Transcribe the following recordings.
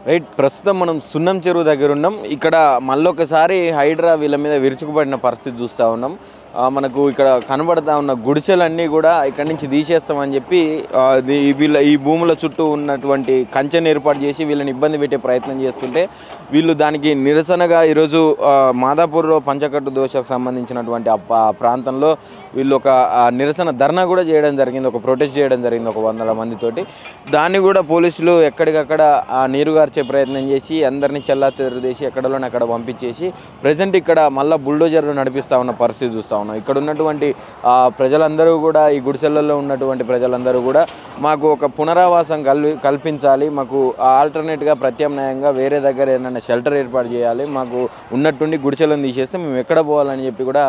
Right ప్రస్తుతం మనం సున్నం చెరువు దగ్గర ఉన్నాం. ఇక్కడ మళ్ళొకసారి హైడ్రా వీళ్ళ మీద విరుచుకుపడిన పరిస్థితి చూస్తూ ఉన్నాం. మనకు ఇక్కడ కనబడతా ఉన్న గుడిసెలన్నీ కూడా ఇక్కడి నుంచి తీసేస్తామని చెప్పి ఈ భూముల చుట్టూ ఉన్నటువంటి కంచెను ఏర్పాటు చేసి వీళ్ళని ఇబ్బంది పెట్టే ప్రయత్నం చేస్తుంటే వీళ్ళు దానికి నిరసనగా ఈరోజు మాదాపూర్లో పంచకట్టు దోశకు సంబంధించినటువంటి ప్రాంతంలో వీళ్ళు ఒక నిరసన ధర్నా కూడా చేయడం జరిగింది, ఒక ప్రొటెస్ట్ చేయడం జరిగింది 100 మందితోటి. దాన్ని కూడా పోలీసులు ఎక్కడికక్కడ నీరుగార్చే ప్రయత్నం చేసి అందరినీ చెల్లాచెదరు ఎక్కడలోనే అక్కడ పంపించేసి ప్రజెంట్ ఇక్కడ మళ్ళీ బుల్డోజర్లు నడిపిస్తూ ఉన్న పరిస్థితి చూస్తూ ఉన్నాం. ఇక్కడ ఉన్నటువంటి ప్రజలందరూ కూడా ఈ గుడిసెలలో ఉన్నటువంటి ప్రజలందరూ కూడా మాకు ఒక పునరావాసం కల్పించాలి, మాకు ఆల్టర్నేట్గా ప్రత్యామ్నాయంగా వేరే దగ్గర ఏదైనా షెల్టర్ ఏర్పాటు చేయాలి, మాకు ఉన్నట్టుండి గుడిసెలను తీసేస్తే మేము ఎక్కడ పోవాలని చెప్పి కూడా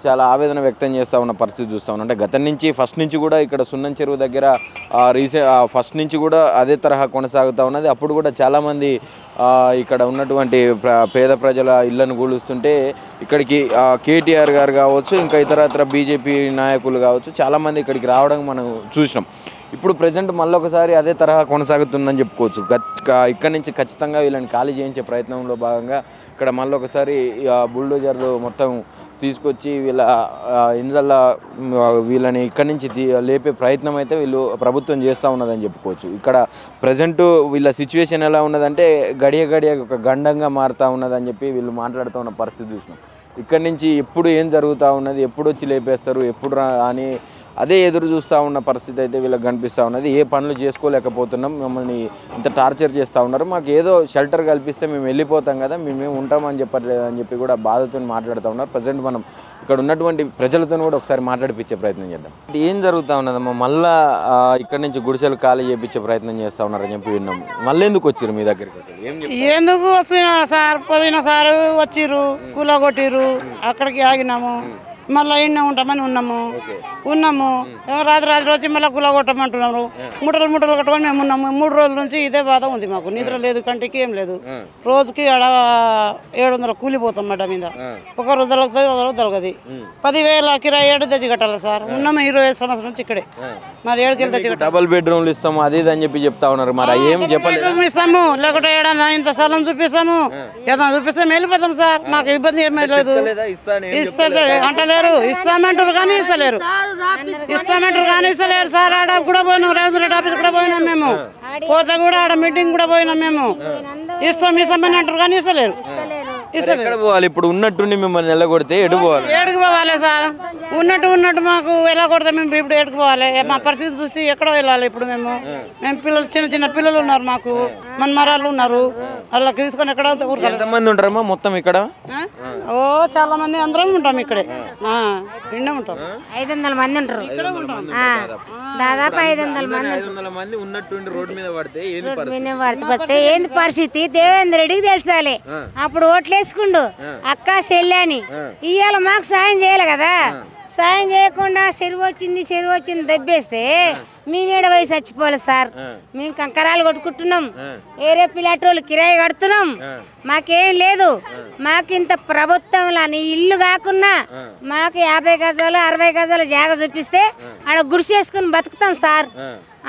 చాలా ఆవేదన వ్యక్తం చేస్తూ ఉన్న పరిస్థితి చూస్తూ ఉన్నాం. అంటే గతం నుంచి ఫస్ట్ నుంచి కూడా ఇక్కడ సున్నం చెరువు దగ్గర ఫస్ట్ నుంచి కూడా అదే తరహా కొనసాగుతూ ఉన్నది. అప్పుడు కూడా చాలామంది ఇక్కడ ఉన్నటువంటి పేద ప్రజల ఇళ్లను కూలుస్తుంటే ఇక్కడికి కేటీఆర్ గారు కావచ్చు, ఇంకా ఇతర బీజేపీ నాయకులు కావచ్చు చాలామంది ఇక్కడికి రావడం మనం చూసినాం. ఇప్పుడు ప్రజెంట్ మళ్ళీ ఒకసారి అదే తరహా కొనసాగుతుందని చెప్పుకోవచ్చు. ఇక్కడి నుంచి ఖచ్చితంగా వీళ్ళని ఖాళీ చేయించే ప్రయత్నంలో భాగంగా ఇక్కడ మళ్ళీ ఒకసారి బుల్డోజర్లు మొత్తం తీసుకొచ్చి వీళ్ళ ఇండ్లల్లో వీళ్ళని ఇక్కడి నుంచి లేపే ప్రయత్నం అయితే వీళ్ళు ప్రభుత్వం చేస్తూ ఉన్నదని చెప్పుకోవచ్చు. ఇక్కడ ప్రజెంటు వీళ్ళ సిచ్యువేషన్ ఎలా ఉన్నదంటే గడియ ఒక గండంగా మారుతూ ఉన్నదని చెప్పి వీళ్ళు మాట్లాడుతూ ఉన్న పరిస్థితి చూసినాం. ఇక్కడి నుంచి ఎప్పుడు ఏం జరుగుతూ ఉన్నది, ఎప్పుడు వచ్చి లేపేస్తారు, ఎప్పుడు అని అదే ఎదురు చూస్తూ ఉన్న పరిస్థితి అయితే వీళ్ళకి కనిపిస్తూ ఉన్నది. ఏ పనులు చేసుకోలేకపోతున్నాం, మమ్మల్ని ఇంత టార్చర్ చేస్తూ ఉన్నారు, మాకు ఏదో షెల్టర్ కల్పిస్తే మేము వెళ్ళిపోతాం కదా, మేమేం ఉంటామని చెప్పట్లేదని చెప్పి కూడా బాధతో మాట్లాడుతూ ఉన్నారు. ప్రజెంట్ మనం ఇక్కడ ఉన్నటువంటి ప్రజలతో కూడా ఒకసారి మాట్లాడిపించే ప్రయత్నం చేద్దాం. ఏం జరుగుతూ ఉన్నదమ్మా? మళ్ళీ ఇక్కడ నుంచి గుడిసెలు ఖాళీ చేయించే ప్రయత్నం చేస్తూ ఉన్నారని చెప్పి విన్నాం. మళ్ళీ ఎందుకు వచ్చారు మీ దగ్గరికి? ఎందుకు వస్తున్నా సార్, పోయిన సారు వచ్చిర్రు, కూలగొట్టిర్రు, అక్కడికి ఆగినాము, మళ్ళీ ఇన్నే ఉంటామని ఉన్నాము. రాత్రి వచ్చి మళ్ళీ గుల కొట్టమంటున్నారు, ముట్టలు కట్టుకొని మేము ఉన్నాము. 3 రోజుల నుంచి ఇదే బాధ ఉంది మాకు, నిద్ర లేదు, కంటికి ఏం లేదు. రోజుకి ఆడ 700 కూలిపోతాం మాట మీద, ఒక రోజు తొలగుతుంది, ఒక రోజు తొలగది. 10,000 కిరాయి ఏడు తెచ్చి కట్టాలి సార్. ఉన్నాము 20 సంవత్సరం నుంచి ఇక్కడే, మరి 7 కిలో తెచ్చి డబుల్ బెడ్రూమ్లు ఇస్తాము అది అని చెప్పి చెప్తా ఉన్నారు. మరి ఏం చెప్పలేదు ఇస్తాము, లేకుంటే ఏడన్నా ఇంత స్థలం చూపిస్తాము, ఏదైనా చూపిస్తే వెళ్ళిపోతాం సార్. మాకు ఇబ్బంది ఏమీ లేదు. ఇస్తే అంటే ఇస్తామంటారు కానీ ఇస్తలేరు సార్. ఆడ కూడా పోయినాం, రేవంత్ రెడ్డి ఆఫీస్ కూడా పోయినాం మేము, పోతే కూడా ఆడ మీటింగ్ కూడా పోయినాం మేము. ఇస్తామని అంటారు కానీ ఇస్తలేరు. ఇప్పుడు ఉన్నట్టుండి మిమ్మల్ని ఎల్లగొడితే ఏడుకు పోవాలి సార్? ఉన్నట్టు మాకు ఎలా కొడితే మేము ఇప్పుడు ఏడుకు పోవాలి? మా పరిస్థితి చూసి ఎక్కడో వెళ్ళాలి ఇప్పుడు మేము పిల్లలు, చిన్న పిల్లలు ఉన్నారు, మాకు మన్మరాళ్ళు ఉన్నారు, వాళ్ళకి తీసుకొని ఎక్కడ ఎంతమంది ఉంటారమ్మా మొత్తం ఇక్కడ? చాలా మంది, అందరం ఉంటాం ఇక్కడే, ఉంటాం. 500 మంది ఉంటారు దాదాపు. 500 మంది ఉన్నట్టుండి రోడ్డు మీద పడితే ఏంది పరిస్థితి దేవేంద్ర రెడ్డికి తెలిసాలి. అప్పుడు ఓట్లేసుకుండు అక్క చెల్లని, ఇవాళ మాకు సాయం చేయాలి కదా. సాయం చేయకుండా చెరువు వచ్చింది దెబ్బేస్తే మేము ఏడ వయసు చచ్చిపోవాలి సార్. మేము కంకరాలు కొట్టుకుంటున్నాం, ఏరే పిల్లటోళ్ళు కిరాయి కడుతున్నాం, మాకేం లేదు. మాకు ఇంత ప్రభుత్వంలో ఇల్లు కాకున్నా మాకు 50 గజాలు 60 గజాలు జాగా చూపిస్తే ఆడ గుడిసేసుకుని బతుకుతాం సార్.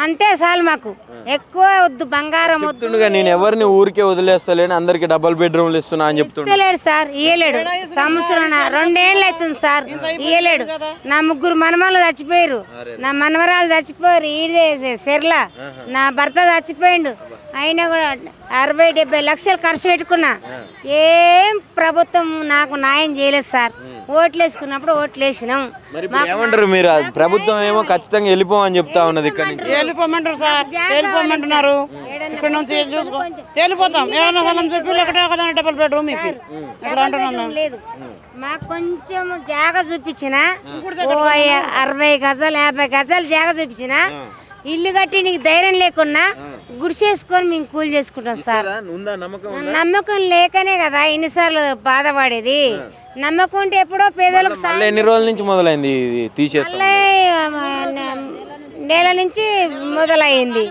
అంతే చాలు, మాకు ఎక్కువ వద్దు, బంగారం వద్దు. నేను ఎవరిని ఊరికే వదిలేస్తలేను, అందరికి డబుల్ బెడ్రూమ్లు ఇస్తున్నా అని చెప్తలేడు సార్. ఇయ్యలేడు, సంవత్సరం 2 ఏళ్ళు అవుతుంది సార్, ఇయ్యలేడు. నా 3 మనమలు చచ్చిపోయారు, నా మనవరాలు చచ్చిపోయారు, ఈడే సెర్లా నా భర్త చచ్చిపోయిండు. అయినా కూడా 60-70 లక్షలు ఖర్చు పెట్టుకున్నా, ఏం ప్రభుత్వం నాకు న్యాయం చేయలేదు సార్. ఓట్లు వేసుకున్నప్పుడు ఓట్లు వేసినాం. ఏమంటారు మీరు? ప్రభుత్వం ఏమో ఖచ్చితంగా వెళ్ళిపోమని చెప్తా ఉన్నది. ఇక్కడ నుంచి వెళ్ళిపోమంటారు సార్, వెళ్ళిపోమంటున్నారు. ఇక్కడ నుంచి వెళ్ళిపోతాం, ఏదైనా స్థలం చెప్పి లేకపోతే డబుల్ బెడ్రూమ్ లేదు. మాకు కొంచెం జాగా చూపించిన 60 గజాలు 50 గజాలు జాగా చూపించిన ఇల్లు కట్టి నీకు ధైర్యం లేకున్నా గుడిసేసుకొని మేము కూలి చేసుకుంటాం సార్. నమ్మకం లేకనే కదా ఇన్నిసార్లు బాధపడేది. నమ్మకం ఉంటే ఎప్పుడో పేదలకు ఎన్ని రోజుల నుంచి మొదలైంది? నెల నుంచి మొదలైంది.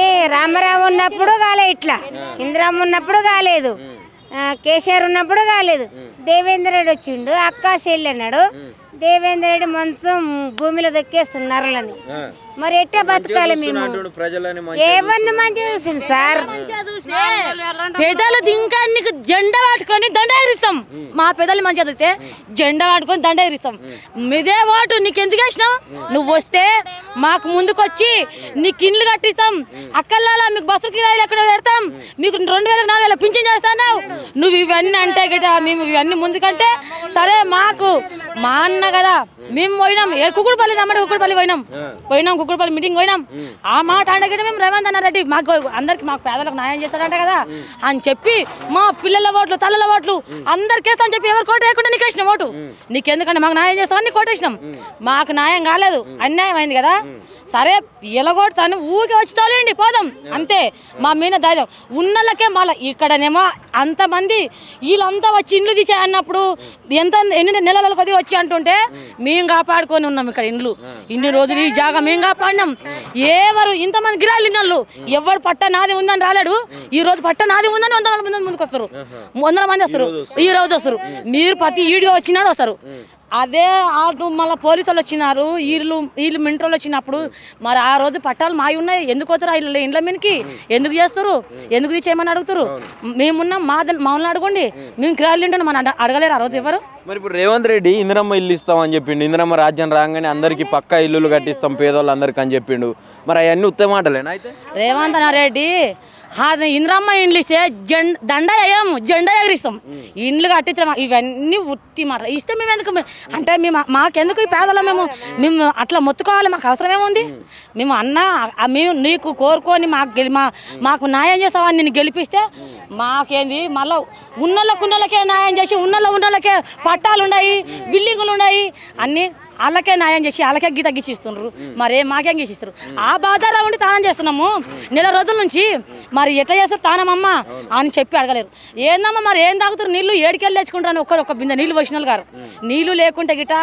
ఏ రామారావు ఉన్నప్పుడు కాలే, ఇట్లా ఇందిరమ్మ ఉన్నప్పుడు కాలేదు, కేసీఆర్ ఉన్నప్పుడు కాలేదు. దేవేంద్ర రెడ్డి వచ్చిండు, అక్క చెల్లి అన్నాడు. దేవేంద్ర రెడ్డి మంచం భూమిలో దొక్కేస్తున్నారు. మరి ఎట్టా బతకాలి మేము? ఎవరిని మంచిగా చూసిండు సార్? పెదాలు ఇంకా నీకు జెండా పట్టుకొని దండ ఎగిరిస్తాం. మా పెదాలు మంచిగా చదివితే జెండా పట్టుకొని దండ ఎగిరిస్తాం. మీదే ఓటు నీకు ఎందుకు వేసినావు? నువ్వు వస్తే మాకు ముందుకు వచ్చి నీకు ఇండ్లు కట్టిస్తాం, అక్కల్లాలా మీకు బస్సు కిరాయిలు ఎక్కడ పెడతాం, మీకు 2000 4000 పింఛన్ చేస్తాను. నువ్వు ఇవన్నీ అంటే గిట మేము ఇవన్నీ ముందుకంటే సరే. మాకు మా అన్న కదా, మేము పోయినాం కుక్కుడుపల్లి నమ్మడి కుక్కుడుపల్లి పోయినాం కుక్కుడుపల్లి మీటింగ్ పోయినాం. ఆ మాట అంటే మేము రేవంత్ అన్న రెడ్డి మాకు అందరికి మాకు పేదలకు న్యాయం చేస్తాడంట కదా అని చెప్పి మా పిల్లల ఓట్లు తల్లల ఓట్లు అందరికి వేస్తా అని చెప్పి ఎవరు కోట వేయకుండా నీకు వేసినాం ఓటు. నీకెందుకంటే మాకు న్యాయం చేస్తామని కోటేసినాం. మాకు న్యాయం కాలేదు, అన్యాయం అయింది కదా. సరే ఎలగొడతాను ఊరికే వచ్చి తోలేండి పోదాం అంతే. మా మీద ధైర్యం ఉన్నోళ్ళకే మళ్ళీ ఇక్కడనేమో అంతమంది వీళ్ళంతా వచ్చి ఇండ్లు తీసే అన్నప్పుడు ఎన్ని నెలల కొద్ది వచ్చి అంటుంటే మేము కాపాడుకొని ఉన్నాం. ఇక్కడ ఇన్ని రోజులు ఈ జాగా మేము కాపాడినాం. ఎవరు ఇంతమంది గిరాలు ఇన్నోళ్ళు ఎవరు పట్ట నాది ఉందని రాలేడు. ఈ రోజు పట్ట నాది ఉందని 100 మంది ముందుకు వస్తారు, 100 మంది వస్తారు. ఈ రోజు వస్తారు, మీరు ప్రతి వీడియో వచ్చినాడు వస్తారు. అదే అటు మళ్ళీ పోలీసులు వచ్చినారు, వీళ్ళు మింట్రోలు వచ్చినప్పుడు మరి ఆ రోజు పట్టాలు మావి ఉన్నాయి. ఎందుకు వస్తారు ఇండ్ల మీదకి? ఎందుకు చేస్తారు? ఎందుకు తీసేయమని అడుగుతారు? మేమున్నాం మమ్మల్ని అడగండి, మేము కిరాయిలు తింటాం మన అడగలేరు ఆ రోజు ఎవరు. మరి ఇప్పుడు రేవంత్ రెడ్డి ఇందిరమ్మ ఇల్లు ఇస్తామని చెప్పిండు. ఇందిరమ్మ రాజ్యం రాగానే అందరికి పక్కా ఇల్లులు కట్టిస్తాం పేదోళ్ళందరికీ అని చెప్పిండు. మరి అవన్నీ ఉత్తమ మాటలేనా? అయితే రేవంత్ రెడ్డి ఇందిరమ్మ ఇండ్లు ఇస్తే దండ వేయము, జెండా ఎగిరిస్తాం. ఇండ్లు కట్టించడం ఇవన్నీ ఉత్తి మాట ఇస్తే మేము ఎందుకు అంటే మాకెందుకు ఈ పేదలో మేము అట్లా మొత్తుకోవాలి? మాకు అవసరం ఏముంది? మేము మేము నీకు కోరుకొని మాకు న్యాయం చేస్తామని నేను గెలిపిస్తే మాకేంది మళ్ళీ ఉన్నోళ్ళకే న్యాయం చేసి ఉన్నోళ్ళకే పట్టాలు ఉన్నాయి, బిల్డింగులు ఉన్నాయి, అన్నీ వాళ్ళకే న్యాయం చేసి వాళ్ళకే గీత గీసిస్తున్నారు. మరి మాకేం గీసిస్తారు? ఆ బాధలో ఉండి తానం చేస్తున్నాము నెల రోజుల నుంచి. మరి ఎట్లా చేస్తారు తానమమ్మ అని చెప్పి అడగలేరు. ఏందమ్మా మరి ఏం తాగుతారు? నీళ్ళు ఏడికెళ్ళి తెచ్చుకుంటారు. ఒక్క బిందె నీళ్ళు పోసిన గారు నీళ్ళు లేకుంటే గిట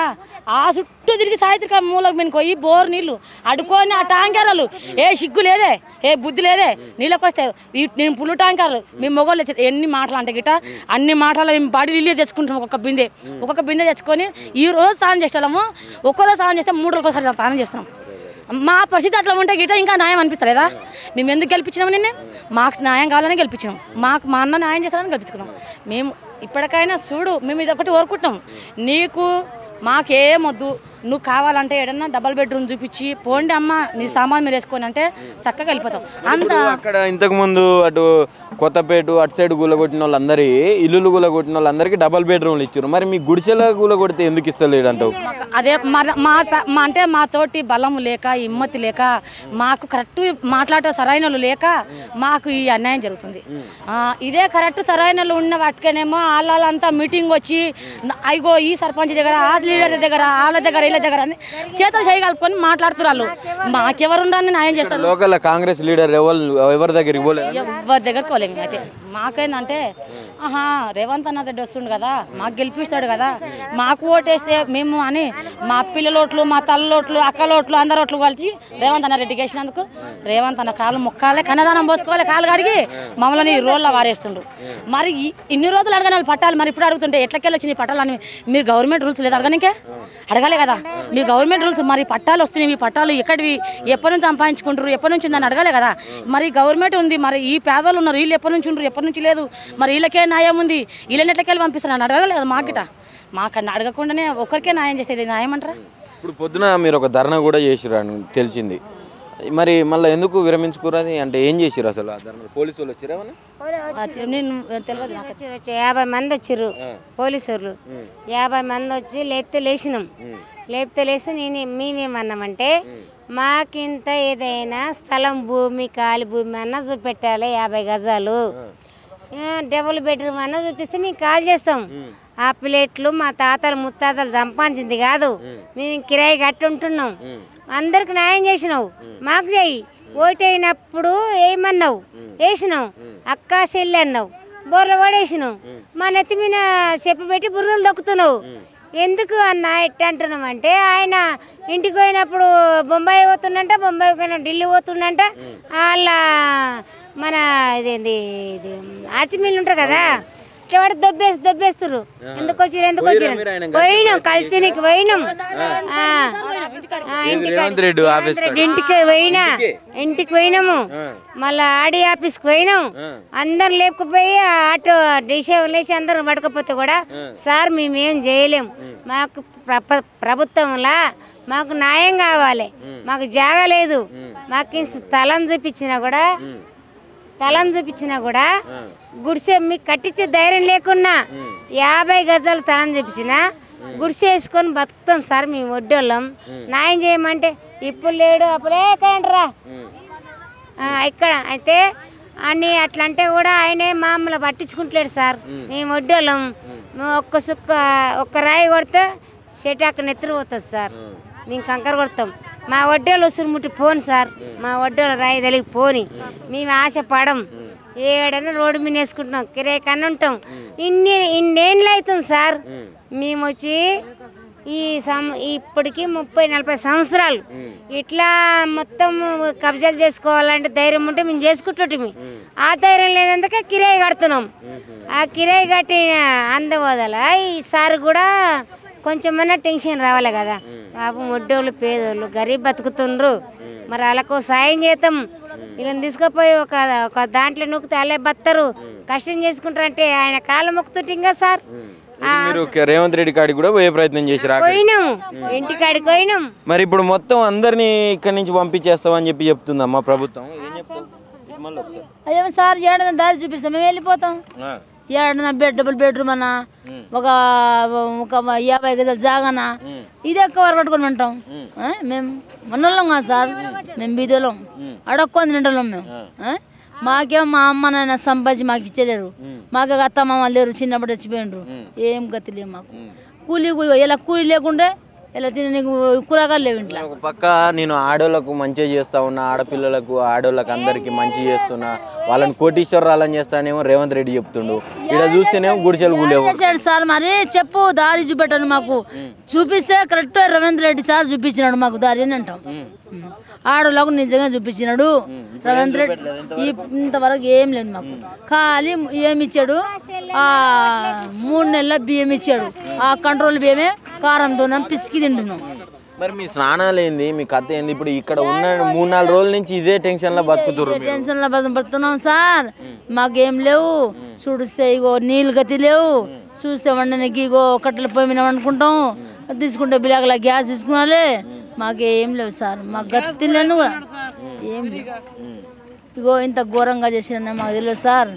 ఆ చుట్టూ తిరిగి సాయంత్రిక మూలకు మీకు పోయి బోర్ నీళ్ళు అడుకొని ఆ ట్యాంకర్లు ఏ సిగ్గు లేదే, ఏ బుద్ధి లేదే, నీళ్ళకి వస్తారు. నేను పుల్లు ట్యాంకర్లు మేము మొగోళ్ళు ఎన్ని మాటలు అంటే గిట అన్ని మాటలు మేము బాడీ నీళ్ళే తెచ్చుకుంటాం. ఒక్కొక్క బిందె తెచ్చుకొని ఈ రోజు తాను చేస్తాము. ఒక్కరోజు స్నానం చేస్తే 3 రోజులకోసారి స్నానం చేస్తున్నాం. మా పరిస్థితి అట్లా ఉంటే గిట్ట ఇంకా న్యాయం అనిపిస్తలేదా? మేము ఎందుకు గెలిపించినాము? నిన్నే మాకు న్యాయం కావాలని గెలిపించినాం. మా అన్న న్యాయం చేస్తారని గెలిపించుకున్నాం. మేము ఇప్పటికైనా చూడు, మేము ఇది ఒకటి కోరుకుంటున్నాం, నీకు మాకేమొద్దు. నువ్వు కావాలంటే ఏదన్నా డబల్ బెడ్రూమ్ చూపించి పోండి అమ్మ నీ సామాన్ మీరు వేసుకొని అంటే చక్కగా వెళ్ళిపోతాం. అంత అక్కడ ఇంతకుముందు అటు కొత్తపేట అటు సైడ్ గులగొట్టిన వాళ్ళందరి ఇల్లులు గులగొట్టిన వాళ్ళందరికీ డబల్ బెడ్రూమ్లు ఇచ్చారు. మరి మీ గుడిసెల గులగొడితే ఎందుకు ఇస్తలేడు అంటావు? అదే అంటే మాతోటి బలము లేక హిమ్మతి లేక మాకు కరెక్ట్ మాట్లాడే సరైన లేక మాకు ఈ అన్యాయం జరుగుతుంది. ఇదే కరెక్ట్ సరైన ఉన్న వాటికేనేమో వాళ్ళంతా మీటింగ్ వచ్చి అయ్యో ఈ సర్పంచ్ దగ్గర ఆ లీడర్ దగ్గర వాళ్ళ దగ్గర వీళ్ళ దగ్గర అని చేతులు చేయగలుపుకొని మాట్లాడుతున్నారు. మాకెవరుండని న్యాయం చేస్తారు. లోకల్ కాంగ్రెస్ లీడర్ ఎవరి దగ్గరికి పోలేదు, ఎవరి దగ్గరికి పోలేము. అయితే మాకేందంటే రేవంత్ రెడ్డి వస్తుండు కదా, మాకు గెలిపిస్తాడు కదా, మాకు ఓటేస్తే మేము అని మా పిల్లలోట్లు మా తల్లోట్లు అక్కలోట్లు అందరు ఓట్లు కలిసి రేవంత్ రెడ్డికి వేసినందుకు రేవంత్ కాళ్ళు మొక్కాలే, కన్నదానం పోసుకోవాలి, కాళ్ళు కడిగి మమ్మల్ని రోడ్లో వారేస్తుండ్రు. మరి ఇన్ని రోజులు అడగని వాళ్ళు పట్టాలి. మరి ఇప్పుడు అడుగుతుంటే ఎట్లకెళ్ళి వచ్చినాయి పట్టాలు అని? మీరు గవర్నమెంట్ రూల్స్ లేదు అడగనికే? అడగాలి కదా. మీ గవర్నమెంట్ రూల్స్ మరి పట్టాలు వస్తున్నాయి, మీ పట్టాలు ఎక్కడివి, ఎప్పటి నుంచి సంపాదించుకుంటారు, ఎప్పటి నుంచి ఉందని అడగాలి కదా. మరి గవర్నమెంట్ ఉంది, మరి ఈ పేదలు ఉన్నారు, వీళ్ళు ఎప్పటి నుంచి ఉంటారు, ఎప్పటి నుంచి లేదు, మరి వీళ్ళకే న్యాయం ఉంది, వీళ్ళని ఎట్లకెళ్ళి పంపిస్తారని అడగాలి కదా. మాకిట మాకన్నా అడగకుండానే ఒకరికే న్యాయం చేసేది న్యాయం అంటారా? ఇప్పుడు పొద్దున మీరు ఒక ధర్నా కూడా చేసిరు అని తెలిసింది. మరి మళ్ళీ ఎందుకు విరమించుకోరని అంటే ఏం చేసిరు అసలు? పోలీసు వాళ్ళు వచ్చారు, 50 మంది వచ్చిర్రు పోలీసు వాళ్ళు. 50 మంది వచ్చి లేపితే లేచినాం. లేపితే మేమేమన్నామంటే మాకింత ఏదైనా స్థలం భూమి ఖాళీ భూమి అన్నా చూపెట్టాలి, 50 గజాలు డబుల్ బెడ్రూమ్ అన్నా చూపిస్తే మేము కాల్ చేస్తాం. ఆ ప్లేట్లు మా తాతలు ముత్తాతలు సంపాదించింది కాదు, మేము కిరాయి కట్టి ఉంటున్నాం. అందరికి న్యాయం చేసినావు, మాకు చెయ్యి. ఓటైనప్పుడు ఏమన్నావు, వేసినావు, అక్క చెల్లి అన్నావు, బొర్ర పడేసినావు, మా నెత్తి మీద చెప్పు పెట్టి బురదలు దొక్కుతున్నావు. ఎందుకు అన్న ఎట్ట అంటున్నాం అంటే, ఆయన ఇంటికి పోయినప్పుడు బొంబాయి పోతుండంట, బొంబాయి పోయిన ఢిల్లీ పోతుండంట. వాళ్ళ మన ఇదేంది ఇది ఆచిమీళ్ళు ఉంటారు కదా, ఎట్లా పడి దొబ్బేస్తారు. ఎందుకు వచ్చిరు పోయినాం కలిసినికి పోయినాం. ఇంటికి పోయినాము, మళ్ళా ఆడి ఆఫీస్కి పోయినాం. అందరు లేకపోయి ఆటో లేచి అందరు పడకపోతే కూడా సార్ మేమేం చేయలేం, మాకు ప్రభుత్వంలా మాకు న్యాయం కావాలి, మాకు జాగా లేదు, మాకు స్థలం చూపించినా కూడా గుడిసె మీకు కట్టించే ధైర్యం లేకున్నా 50 గజాలు స్థలం చూపించినా గుడిసె వేసుకొని బతుకుతాం సార్ మేము వడ్డోళ్ళం, న్యాయం చేయమంటే ఇప్పుడు లేడు అప్పుడే ఎక్కడంటారా ఇక్కడ అయితే అని అట్లా అంటే కూడా ఆయనే మామూలు పట్టించుకుంటలేడు సార్. మేము వడ్డోళ్ళం, ఒక్క రాయి కొడితే చెటాకు నెత్తురు పోతుంది సార్, మేము కంకర కొడతాం. మా వడ్డోళ్ళు ఉసురు ముట్టి పోను సార్, మా వడ్డోళ్ళు రాయి తెలిగి పోని, మేము ఆశ పడం, ఏడైనా రోడ్డు మీద వేసుకుంటున్నాం, కిరాయి కన్నా ఉంటాం. ఇన్నేళ్ళు అవుతుంది సార్ మేము వచ్చి ఇప్పటికి 30-40 సంవత్సరాలు. ఇట్లా మొత్తం కబ్జాలు చేసుకోవాలంటే ధైర్యం ఉంటే మేము చేసుకుంటుంటే ఆ ధైర్యం లేనందుకే కిరాయి కడుతున్నాం. ఆ కిరాయి కట్టిన అందవదల ఈ సార్ కూడా కొంచెమన్నా టెన్షన్ రావాలి కదా. పాపం వడ్డోళ్ళు పేదోళ్ళు గరీబ్ బతుకుతుండ్రు, మరి వాళ్ళకు సాయం చేద్దాం. వీళ్ళని తీసుకుపోయి ఒక దాంట్లో నొక్కితే వాళ్ళే బత్తరు, కష్టం చేసుకుంటారంటే ఆయన కాళ్ళ మొక్కుతుంటే ఇంకా సార్. మీరు రేవంత్ రెడ్డి కాడికి కూడా పోయే ప్రయత్నం చేసిరా? పోయినాం, ఇంటికాడికి పోయినాం. మరి ఇప్పుడు మొత్తం అందరినీ ఇక్కడి నుంచి పంపించేస్తామని చెప్తుందమ్మా ప్రభుత్వం, ఏం చెప్తాం? అయ్యో సార్ ఏడన్నా దారి చూపిస్తాం, మేము వెళ్ళిపోతాం. ఏడన్నా డబుల్ బెడ్రూమ్ అన్నా, ఒక 50 గజాలు జాగానా, ఇది ఎక్కువ వరకు కట్టుకొని ఉంటాం. మేము మనోళ్ళం కాదు సార్, మేము బీదోళ్ళం, అడక్కొని తింటాం మేము. మాకేమో మా అమ్మ నాయన సంపాదించి మాకు ఇచ్చేలేరు, మాకు అత్త మామ లేరు, చిన్నప్పుడు చచ్చిపోయినరు, ఏం గతి లేవు మాకు. కూలీ ఇలా కూలీ లేకుంటే ఇలా తిని నీకు కూరగాయలు లేవు ఇంట్లో. ఒక పక్క నేను ఆడోళ్ళకు మంచిగా చేస్తా ఉన్నా, ఆడపిల్లలకు ఆడోళ్ళకి అందరికి మంచి చేస్తున్నా, వాళ్ళని కోటీశ్వరాలని చేస్తానేమో రేవంత్ రెడ్డి చెప్తుండు. ఇక్కడ చూస్తేనేమో గుడిసెలు కూలేవు సార్. మరి చెప్పు దారి చూపెట్టాను, మాకు చూపిస్తే కరెక్ట్ రేవంత్ రెడ్డి సార్ చూపించినాడు మాకు దారి అని అంటాం. ఆడోళ్ళకు నిజంగా చూపించినాడు రేవంత్ రెడ్డి. ఇంతవరకు ఏం లేదు మాకు, ఖాళీ ఏమి ఇచ్చాడు, 3 నెలల బియ్యం ఇచ్చాడు, ఆ కంట్రోల్ బియ్యమే కారంతో పిసికి తింటున్నాం. మరి మీ స్నానాలు ఏంది, మీ కథ ఏంది? ఇప్పుడు ఇక్కడ ఉన్న 3-4 రోజుల నుంచి ఇదే టెన్షన్ లో బతుకుతున్నారు. టెన్షన్ లో బతుకుతున్నాం సార్, మాకేం లేవు. చూడిస్తే ఇగో నీళ్ళు గతి లేవు, చూస్తే వండడానికి ఇగో కట్టెల పొయ్యి మీద వండుకుంటాం, తీసుకుంటే బిలాగలా గ్యాస్ తీసుకున్నాలే, మాకేం లేవు సార్. మాకు గతి లేను ఏం లేవు. ఇగో ఇంత ఘోరంగా చేసిన మాకు తెలియదు సార్.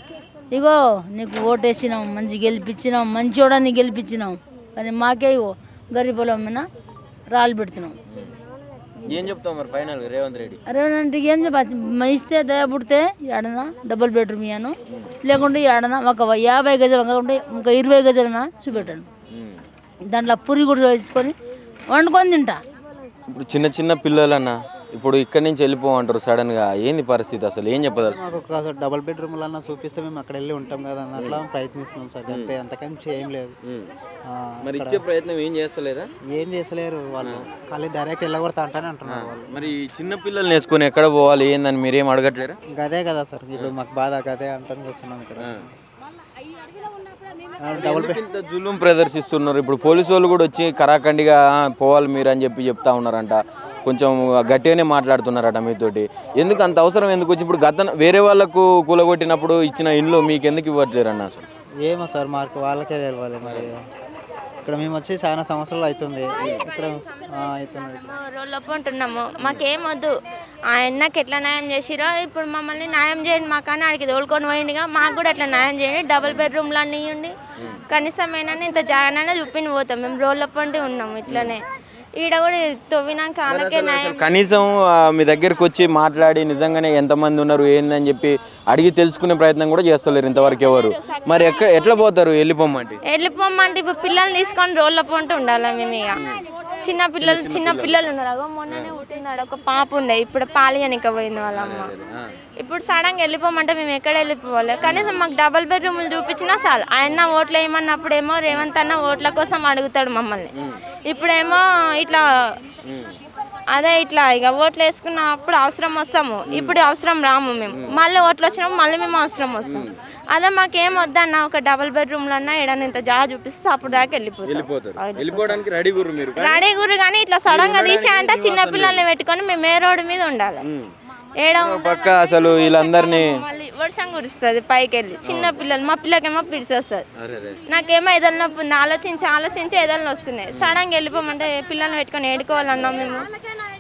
ఇగో నీకు ఓటేసినాం, మంచి గెలిపించినాం, మంచోడని గెలిపించినాం, కానీ మాకే ఇగో గరీబులం మీద రాళ్ళు పెడుతున్నాం. ఏం చెప్తాం మరి ఫైనల్ రేవంత్ రెడ్డి? రేవంత్ ఏం చెప్ప ఇస్తే దయ పుడితే ఏడనా డబుల్ బెడ్రూమ్ ఇయ్యాను, లేకుంటే ఏడనా ఒక 50 గజాలు కాకుంటే ఇంకా 20 గజాలన్నా చూపెట్టాను, దాంట్లో పురి కూడా వేసుకొని వండుకొని తింటా. ఇప్పుడు చిన్న పిల్లలన్నా ఇప్పుడు ఇక్కడి నుంచి వెళ్ళిపోమంటారు సడన్ గా, ఏంది పరిస్థితి అసలు ఏం చెప్పదు? మాకు డబుల్ బెడ్రూమ్ అన్నా చూపిస్తే మేము అక్కడ వెళ్ళి ఉంటాం కదా అట్లా ప్రయత్నిస్తున్నాం సార్, అంతే, అంతకంటే ఏం లేదు. మరి ఇచ్చే ప్రయత్నం ఏం చేస్తలేదా? ఏం చేస్తలేరు వాళ్ళు, ఖాళీ డైరెక్ట్ వెళ్ళగొడతా అంటానే అంటున్నారు వాళ్ళు. మరి చిన్న పిల్లల్ని వేసుకొని ఎక్కడ పోవాలి ఏందని మీరేం అడగట్లేరా? గదే కదా సార్ ఇప్పుడు మాకు బాధ, గదే అంటాను వస్తున్నాం ఇక్కడ. జులుం ప్రదర్శిస్తున్నారు. ఇప్పుడు పోలీసు వాళ్ళు కూడా వచ్చి కరాఖండిగా పోవాలి మీరు అని చెప్తా ఉన్నారంట, కొంచెం గట్టిగానే మాట్లాడుతున్నారట మీతోటి. ఎందుకు అంత అవసరం ఎందుకు వచ్చి? ఇప్పుడు వేరే వాళ్ళకు కూలగొట్టినప్పుడు ఇచ్చిన ఇల్లు మీకు ఎందుకు ఇవ్వట్లేరు అన్న? అసలు ఏమో సార్ మాకు వాళ్ళకే తెలియాలి. మరి ఇక్కడ మేము వచ్చి చాలా సంవత్సరాలు అవుతుంది, ఇక్కడ అవుతుంది రోడ్లప్పు ఉంటున్నాము, మాకేమొద్దు. ఆయనకి ఎట్లా న్యాయం చేసిరో ఇప్పుడు మమ్మల్ని న్యాయం చేయండి, మాకని ఆడికి తోలుకొని పోయిందిగా, మాకు కూడా అట్లా న్యాయం చేయండి. డబుల్ బెడ్రూమ్లు అన్నీ ఇవ్వండి, కనీసం ఏమైనా ఇంత జాగానైనా చూపిని పోతాం. మేము రోడ్లప్పు ఉండి ఉన్నాము ఇట్లనే, ఈడ కూడా తవ్వినాక వాళ్ళకే న్యాయం. కనీసం మీ దగ్గరకు వచ్చి మాట్లాడి నిజంగానే ఎంతమంది ఉన్నారు ఏందని చెప్పి అడిగి తెలుసుకునే ప్రయత్నం కూడా చేస్తలేరు ఇంతవరకు ఎవరు. మరి ఎట్లా పోతారు? వెళ్ళిపోమ్మంటే ఇప్పుడు పిల్లల్ని తీసుకొని రోడ్లప్పు ఉంటూ ఉండాలి మేము. ఇక చిన్న పిల్లలు ఉన్నారు, అగో మొన్ననే పుట్టినాడు ఒక పాప ఉండే, ఇప్పుడు పాలియనిక పోయింది వాళ్ళ అమ్మ. ఇప్పుడు సడన్గా వెళ్ళిపోమంటే మేము ఎక్కడ వెళ్ళిపోవాలి? కనీసం మాకు డబుల్ బెడ్రూమ్లు చూపించినా చాలు. ఆయన ఓట్లు వేయమన్నప్పుడేమో రేవంత్ అన్న ఓట్ల కోసం అడుగుతాడు మమ్మల్ని, ఇప్పుడేమో ఇట్లా అదే ఇట్లా ఇక ఓట్లు వేసుకున్నప్పుడు అవసరం వస్తాము, ఇప్పుడు అవసరం రాము మేము. మళ్ళీ ఓట్లు వచ్చినప్పుడు మళ్ళీ మేము అవసరం వస్తాం. అదే మాకేం వద్దన్న ఒక డబుల్ బెడ్రూమ్లో అన్నా ఏడన్నా ఇంత జాగా చూపిస్తే అప్పుడు దాకా వెళ్ళిపోతాం. రెడీ గురు కానీ ఇట్లా సడన్ గా తీసా అంటే చిన్న పిల్లల్ని పెట్టుకొని మేము ఏ రోడ్డు మీద ఉండాలి. పక్క అసలు వీళ్ళందరినీ మళ్ళీ వర్షం కురుస్తుంది పైకి వెళ్ళి చిన్న పిల్లలు, మా పిల్లకేమో పిడిచేస్తుంది, నాకేమో ఏదైనా నొప్పి ఉంది. ఆలోచించి ఏదైనా వస్తున్నాయి. సడన్గా వెళ్ళిపోమంటే పిల్లల్ని పెట్టుకొని ఏడుకోవాలన్నాం మేము.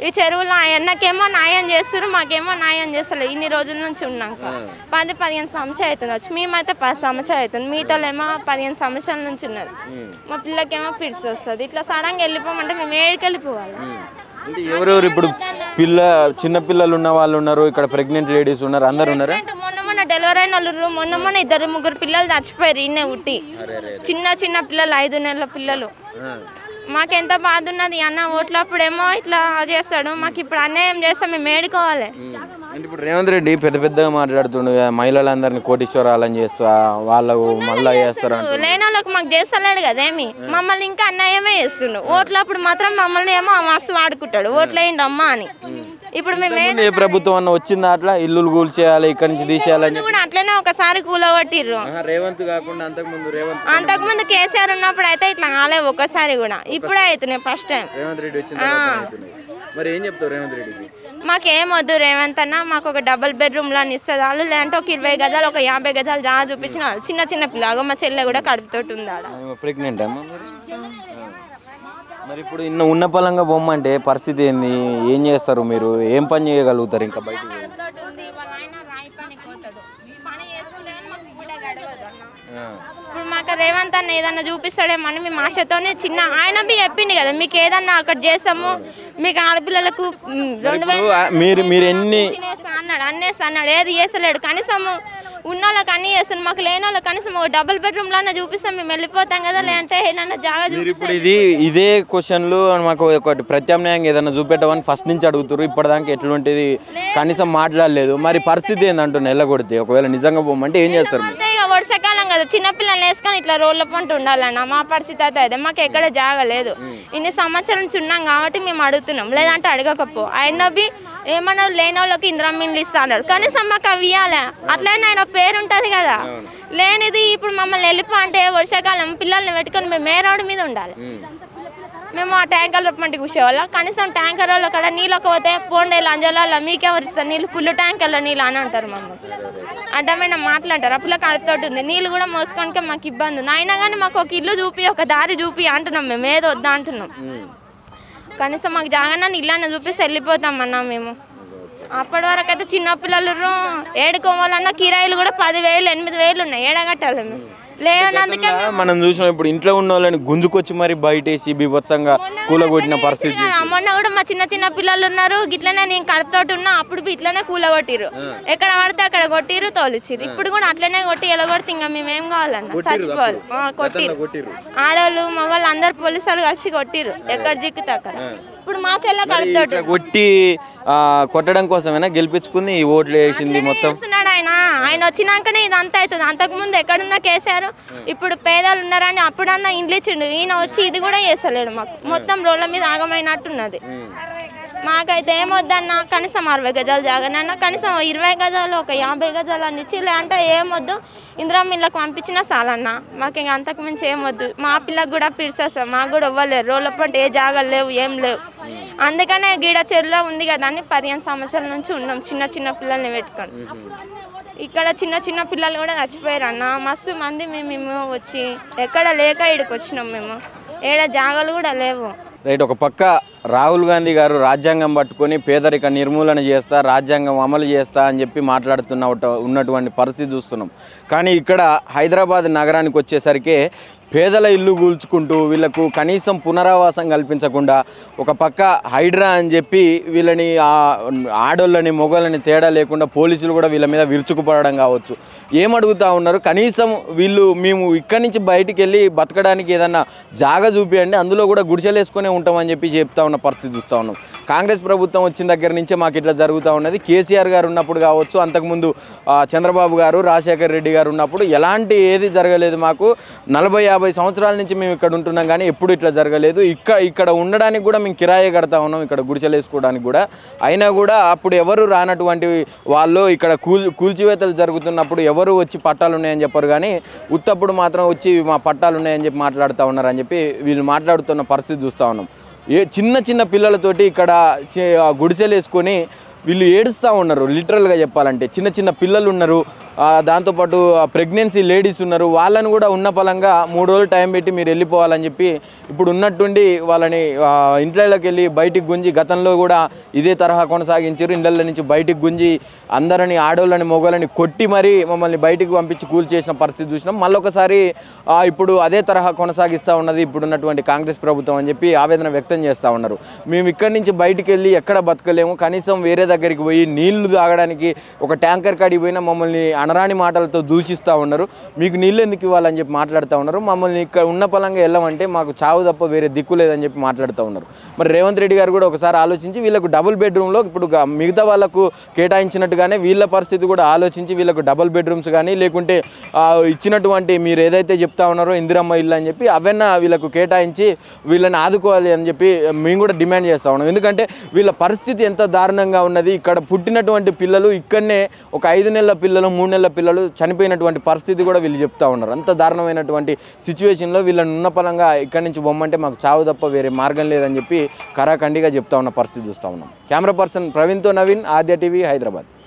ఈ చెరువులో ఆయనకేమో న్యాయం చేస్తారు, మాకేమో న్యాయం చేస్తారు. ఇన్ని రోజుల నుంచి ఉన్నాక 10-15 సంవత్సరాలు అవుతుంది వచ్చి, మేమైతే 10 సంవత్సరాలు అవుతుంది, మిగతాలేమో 15 సంవత్సరాల నుంచి ఉన్నారు. మా పిల్లకేమో పిడిచి వస్తుంది. ఇట్లా సడన్గా వెళ్ళిపోమంటే మేము ఏడికి వెళ్ళిపోవాలి. ఎవరెవరు ఇప్పుడు చిన్న పిల్లలు ఉన్న వాళ్ళు ఉన్నారు, ఇక్కడ ప్రెగ్నెంట్ లేడీస్ ఉన్నారు, అందరు ఉన్నారు. మొన్న డెలివరీ అయిన వాళ్ళు మొన్న 2-3 పిల్లలు చచ్చిపోయారు ఇన్నే ఉట్టి. చిన్న పిల్లలు 5 నెలల పిల్లలు. మాకెంత బాధ ఉన్నది అన్న. ఓట్లప్పుడేమో ఇట్లా చేస్తాడు, మాకు ఇప్పుడు అన్యాయం చేస్తాం, మేము ఏడుకోవాలి. ఇప్పుడు రేవంత్ రెడ్డి పెద్దగా మాట్లాడుతుండు, మహిళలందరినీ కోటీశ్వరాలని చేస్తా వాళ్ళకు మళ్ళా చేస్తారు. లేని వాళ్ళకి మాకు చేస్తలేడు కదేమి, మమ్మల్ని ఇంకా అన్యాయమే చేస్తుండు. ఓట్లప్పుడు మాత్రం మమ్మల్ని ఏమో మస్తు వాడుకుంటాడు, ఓట్లేయండి అమ్మా అని. ఇప్పుడు మేము ఏ ప్రభుత్వం అన్న వచ్చిందా అట్లా ఇల్లులు కూల్చేయాలి ఇక్కడి నుంచి తీసేయాలని కూడా అట్లనే ఒకసారి కూలగొట్టిర్రు. రేవంత్ కాకుండా అంతకుముందు కేసీఆర్ ఉన్నప్పుడు అయితే ఇట్లా కాలేవు ఒకసారి కూడా, ఇప్పుడే అవుతున్నాయి ఫస్ట్ టైం. మరి ఏం చెప్తావు రేవంత్ రెడ్డికి? మాకేమొద్దు రేవంత్ అన్న, మాకు ఒక డబుల్ బెడ్రూమ్లో ఇస్తుంది వాళ్ళు, లేదంటే ఒక 20 గజాలు ఒక 50 గజాలు జాగా చూపించిన చిన్న పిల్లగా. మా చెల్లె కూడా కడుపుతోటి ఉంది ఆడ. ప్రెగ్నెంట్ మరి ఇప్పుడు ఉన్న పలంగా బొమ్మంటే పరిస్థితి ఏంది? ఏం చేస్తారు మీరు? ఏం పని చేయగలుగుతారు ఇంకా బయట? ఇప్పుడు మాకు రేవంత్ అన్న ఏదన్నా చూపిస్తాడేమని మేము ఆశతోనే చిన్న ఆయన బి చెప్పింది కదా, మీకు ఏదన్నా అక్కడ చేస్తాము, మీకు ఆడపిల్లలకు 2000 అన్నాడు. ఏది చేస్తలేడు. కనీసం ఉన్న వాళ్ళకి అన్నీ చేస్తున్నాం, మాకు లేని వాళ్ళకి కనీసం ఒక డబుల్ బెడ్రూమ్లో అన్న చూపిస్తాం, మేము వెళ్ళిపోతాం కదా. లేదంటే ఏదన్నా జాగా చూపిస్తాం. ఇదే క్వశ్చన్లు మాకు ఒకటి ప్రత్యామ్నాయంగా ఏదైనా చూపెట్టమని ఫస్ట్ నుంచి అడుగుతారు, ఇప్పటిదాకా ఎటువంటిది కనీసం మాట్లాడలేదు. మరి పరిస్థితి ఏందంటున్నా వెళ్ళగొడితే ఒకవేళ నిజంగా పోమంటే ఏం చేస్తారు? వర్షాకాలం కదా, చిన్నపిల్లల్ని వేసుకొని ఇట్లా రోడ్ల పంట ఉండాలన్న. మా పరిస్థితి అయితే అదే, మాకు ఎక్కడ జాగలేదు. ఇన్ని సంవత్సరాల నుంచి ఉన్నాం కాబట్టి మేము అడుగుతున్నాం, లేదంటే అడగకపో. ఆయన ఏమన్నా లేని వాళ్ళకి ఇంద్రమిన్లు ఇస్తా అన్నాడు, కనీసం మాకు అవి ఇవ్వాలి. అట్లనే ఆయన పేరు ఉంటుంది కదా. లేనిది ఇప్పుడు మమ్మల్ని వెళ్ళిపో అంటే వర్షాకాలం పిల్లల్ని పెట్టుకొని మేము ఏ రోడ్డు మీద ఉండాలి? మేము ఆ ట్యాంకర్ల పంట కూర్చోవాళ్ళ. కనీసం ట్యాంకర్ వాళ్ళ కదా నీళ్ళకి పోతే పోండే లంజాల మీకెవరు ఇస్తారు నీళ్ళు, ఫుల్ ట్యాంకర్ల నీళ్ళు అని అంటారు. మమ్మల్ని అడ్డమైన మాట్లాడతారు. అప్పుల కడుపుతోటి ఉంది, నీళ్ళు కూడా మోసుకోనికే మాకు ఇబ్బంది ఉంది. అయినా కానీ మాకు ఒక ఇల్లు చూపి, ఒక దారి చూపి అంటున్నాం, మేము ఏదో వద్దా అంటున్నాం. కనీసం మాకు జాగన్నా ఇల్లన్నా చూపిస్తే వెళ్ళిపోతాం అన్నా మేము. అప్పటి వరకు అయితే చిన్నపిల్లలు ఏడుకోవాలన్నా కిరాయిలు కూడా 10,000 8,000 ఉన్నాయి, ఏడగట్టాలి మేము. లేనందుకే మనం చూసినాం. ఇప్పుడు ఇంట్లో ఉన్న వాళ్ళని గుంజుకొచ్చి మరి బయటేసి బీభత్సంగా కూలగొట్టిన పరిస్థితి. మొన్న కూడా మా చిన్న పిల్లలు ఉన్నారు, గిట్లనే నేను కడుపుతోటి ఉన్నా, అప్పుడు ఇట్లనే కూలగొట్టిరు. ఎక్కడ పడితే అక్కడ కొట్టిరు, తోలిచ్చిరు. ఇప్పుడు కూడా అట్లనే కొట్టి ఎలా కొడితే ఇంకా మేమేం కావాలన్నా చచ్చిపోవాలి. కొట్టిరు ఆడవాళ్ళు మగవాళ్ళు అందరు పోలీసు వాళ్ళు కలిసి కొట్టిరు, ఎక్కడ జిక్కుతే అక్కడ. ఇప్పుడు మా చెల్ల కడుపుతోటి కొట్టి కొట్టడం కోసమైనా గెలిపించుకుంది, ఈ ఓట్లు వేసింది మొత్తం. ఆయన వచ్చినాకనే ఇదంతా అవుతుంది. అంతకుముందు ఎక్కడున్నా కేసీఆర్ ఇప్పుడు పేదలు ఉన్నారని అప్పుడన్నా ఇండ్లు ఇచ్చిండు, ఈయన వచ్చి ఇది కూడా చేస్తలేడు. మాకు మొత్తం రోడ్ల మీద ఆగమైనట్టున్నది. మాకైతే ఏమొద్దన్నా, కనీసం 60 గజాలు జాగనన్నా, కనీసం 20 గజాలు ఒక 50 గజాలు అని ఇచ్చి, లేదంటే ఏమొద్దు ఇంద్రమిన్లకు పంపించినా చాలన్నా. మాకు ఇంకా అంతకుమించి ఏమొద్దు. మా పిల్లలకు కూడా పిలిచేస్తాం, మాకు కూడా ఇవ్వలేరు. రోడ్ల పంట ఏ జాగాలు లేవు, ఏం లేవు. అందుకనే గీడ చెరువులో ఉంది కదా అని 15 సంవత్సరాల నుంచి ఉన్నాం చిన్న పిల్లల్ని పెట్టుకొని. ఇక్కడ చిన్న పిల్లలు కూడా చచ్చిపోయారు అన్న. మస్తు మంది మేము వచ్చి ఎక్కడ లేక ఇక్కడికి వచ్చినాం మేము. ఏడ జాగాలు కూడా లేవు. రైట్. ఒక పక్క రాహుల్ గాంధీ గారు రాజ్యాంగం పట్టుకొని పేదరిక నిర్మూలన చేస్తా, రాజ్యాంగం అమలు చేస్తా అని చెప్పి ఉన్నటువంటి పరిస్థితి చూస్తున్నాం. కానీ ఇక్కడ హైదరాబాద్ నగరానికి వచ్చేసరికి పేదల ఇల్లు కూల్చుకుంటూ వీళ్ళకు కనీసం పునరావాసం కల్పించకుండా ఒక పక్క హైడ్రా అని చెప్పి వీళ్ళని ఆడోళ్ళని మొగోళ్ళని తేడా లేకుండా పోలీసులు కూడా వీళ్ళ మీద విరుచుకుపడడం కావచ్చు. ఏమడుగుతూ ఉన్నారు? కనీసం మేము ఇక్కడి నుంచి బయటికి వెళ్ళి బతకడానికి ఏదన్నా జాగా చూపియండి, అందులో కూడా గుడిసెలు వేసుకునే ఉంటామని చెప్పి చెప్తా ఉన్న పరిస్థితి చూస్తూ ఉన్నాం. కాంగ్రెస్ ప్రభుత్వం వచ్చిన దగ్గర నుంచే మాకు ఇట్లా జరుగుతూ ఉన్నది. కేసీఆర్ గారు ఉన్నప్పుడు కావచ్చు, అంతకుముందు చంద్రబాబు గారు, రాజశేఖర్ రెడ్డి గారు ఉన్నప్పుడు ఎలాంటి ఏది జరగలేదు. మాకు 40-50 సంవత్సరాల నుంచి మేము ఇక్కడ ఉంటున్నాం కానీ ఎప్పుడు ఇట్లా జరగలేదు. ఇక్కడ ఉండడానికి కూడా మేము కిరాయి కడతా ఉన్నాం, ఇక్కడ గుడిసెలు వేసుకోవడానికి కూడా. అయినా కూడా అప్పుడు ఎవరు రానటువంటి వాళ్ళు ఇక్కడ కూల్చివేతలు జరుగుతున్నప్పుడు ఎవరు వచ్చి పట్టాలు ఉన్నాయని చెప్పారు కానీ ఉత్తప్పుడు మాత్రం వచ్చి మా పట్టాలు ఉన్నాయని చెప్పి మాట్లాడుతూ ఉన్నారని చెప్పి వీళ్ళు మాట్లాడుతున్న పరిస్థితి చూస్తూ ఉన్నాం. చిన్న పిల్లలతోటి ఇక్కడ గుడిసెలు వేసుకొని వీళ్ళు ఏడుస్తూ ఉన్నారు. లిటరల్గా చెప్పాలంటే చిన్న పిల్లలు ఉన్నారు, దాంతోపాటు ప్రెగ్నెన్సీ లేడీస్ ఉన్నారు. వాళ్ళని కూడా ఉన్న పలంగా 3 రోజులు టైం పెట్టి మీరు వెళ్ళిపోవాలని చెప్పి ఇప్పుడు ఉన్నట్టుండి వాళ్ళని ఇంట్లోకి వెళ్ళి బయటికి గుంజి, గతంలో కూడా ఇదే తరహా కొనసాగించారు. ఇండ్ల నుంచి బయటికి గుంజి అందరిని, ఆడోళ్ళని, మొగోళ్ళని కొట్టి మరీ మమ్మల్ని బయటికి పంపించి కూల్చేసిన పరిస్థితి చూసినాం. మళ్ళొకసారి ఇప్పుడు అదే తరహా కొనసాగిస్తూ ఉన్నది ఇప్పుడున్నటువంటి కాంగ్రెస్ ప్రభుత్వం అని చెప్పి ఆవేదన వ్యక్తం చేస్తూ ఉన్నారు. మేము ఇక్కడి నుంచి బయటికి వెళ్ళి ఎక్కడ బతకలేము, కనీసం వేరే దగ్గరికి పోయి నీళ్లు తాగడానికి ఒక ట్యాంకర్ కాడికి పోయినా మమ్మల్ని అనరాని మాటలతో దూషిస్తూ ఉన్నారు. మీకు నీళ్ళు ఎందుకు ఇవ్వాలని చెప్పి మాట్లాడుతూ ఉన్నారు. మమ్మల్ని ఇక్కడ ఉన్న పలంగా వెళ్ళమంటే మాకు చావు తప్ప వేరే దిక్కు లేదని చెప్పి మాట్లాడుతూ ఉన్నారు. మరి రేవంత్ రెడ్డి గారు కూడా ఒకసారి ఆలోచించి వీళ్ళకు డబుల్ బెడ్రూమ్లో ఇప్పుడు మిగతా వాళ్ళకు కేటాయించినట్టుగానే వీళ్ళ పరిస్థితి కూడా ఆలోచించి వీళ్ళకు డబుల్ బెడ్రూమ్స్ కానీ లేకుంటే ఇచ్చినటువంటి మీరు ఏదైతే చెప్తా ఉన్నారో ఇందిరమ్మ ఇల్లు అని చెప్పి అవన్నీ వీళ్ళకు కేటాయించి వీళ్ళని ఆదుకోవాలి అని చెప్పి మేము కూడా డిమాండ్ చేస్తూ ఉన్నాం. ఎందుకంటే వీళ్ళ పరిస్థితి ఎంత దారుణంగా ఉన్నది. ఇక్కడ పుట్టినటువంటి పిల్లలు ఇక్కడనే ఒక 5 నెలల పిల్లలు, 3 నెలల పిల్లలు చనిపోయినటువంటి పరిస్థితి కూడా వీళ్ళు చెప్తా ఉన్నారు. అంత దారుణమైనటువంటి సిచ్యువేషన్లో వీళ్ళని ఉన్న పలంగా ఇక్కడి నుంచి బొమ్మంటే మాకు చావు తప్ప వేరే మార్గం లేదని చెప్పి కరాఖండిగా చెప్తా ఉన్న పరిస్థితి చూస్తూ ఉన్నాం. కెమెరా పర్సన్ ప్రవీణ్తో నవీన్, ఆద్య టీవీ, హైదరాబాద్.